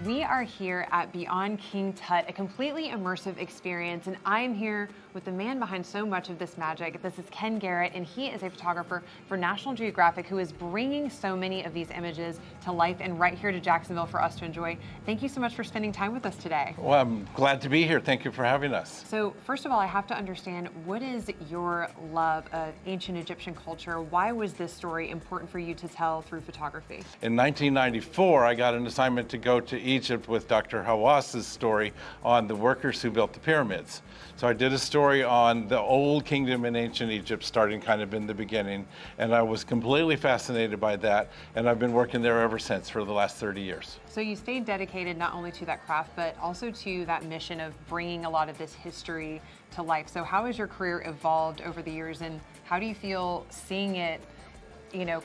We are here at Beyond King Tut, a completely immersive experience, and I am here with the man behind so much of this magic. This is Ken Garrett, and he is a photographer for National Geographic who is bringing so many of these images to life and right here to Jacksonville for us to enjoy. Thank you so much for spending time with us today. Well, I'm glad to be here. Thank you for having us. So first of all, I have to understand, what is your love of ancient Egyptian culture? Why was this story important for you to tell through photography? In 1994, I got an assignment to go to Egypt with Dr. Hawass's story on the workers who built the pyramids. So I did a story on the old kingdom in ancient Egypt, starting kind of in the beginning, and I was completely fascinated by that, and I've been working there ever since for the last 30 years. So you stayed dedicated not only to that craft, but also to that mission of bringing a lot of this history to life. So how has your career evolved over the years, and how do you feel seeing it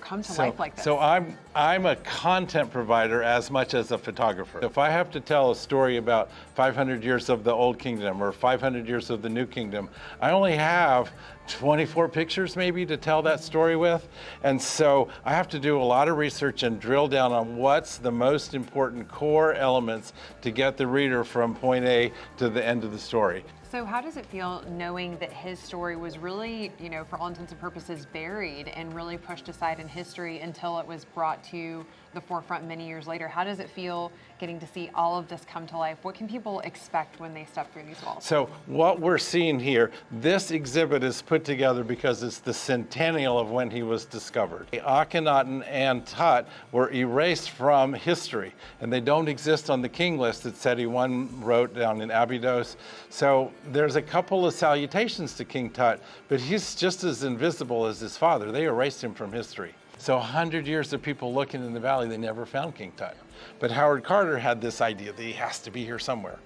come to life like this? So I'm a content provider as much as a photographer. If I have to tell a story about 500 years of the Old Kingdom or 500 years of the New Kingdom, I only have 24 pictures maybe to tell that story with. And so I have to do a lot of research and drill down on what's the most important core elements to get the reader from point A to the end of the story. So how does it feel knowing that his story was really, for all intents and purposes, buried and really pushed aside in history until it was brought to the forefront many years later? How does it feel getting to see all of this come to life? What can people expect when they step through these walls? So what we're seeing here, this exhibit is put together because it's the centennial of when he was discovered. Akhenaten and Tut were erased from history, and they don't exist on the king list that Seti I wrote down in Abydos. So there's a couple of salutations to King Tut, but he's just as invisible as his father. They erased him from history. So 100 years of people looking in the valley, they never found King Tut. But Howard Carter had this idea that he has to be here somewhere.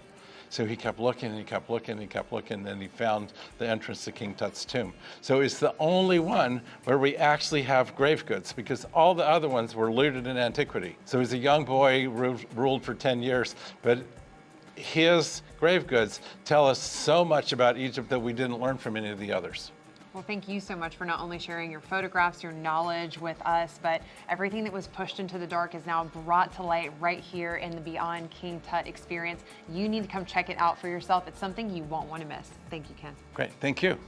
So he kept looking and he kept looking and he kept looking, and then he found the entrance to King Tut's tomb. So it's the only one where we actually have grave goods, because all the other ones were looted in antiquity. So he's a young boy, ruled for 10 years, but his grave goods tell us so much about Egypt that we didn't learn from any of the others. Well, thank you so much for not only sharing your photographs, your knowledge with us, but everything that was pushed into the dark is now brought to light right here in the Beyond King Tut experience. You need to come check it out for yourself. It's something you won't want to miss. Thank you, Ken. Great, thank you.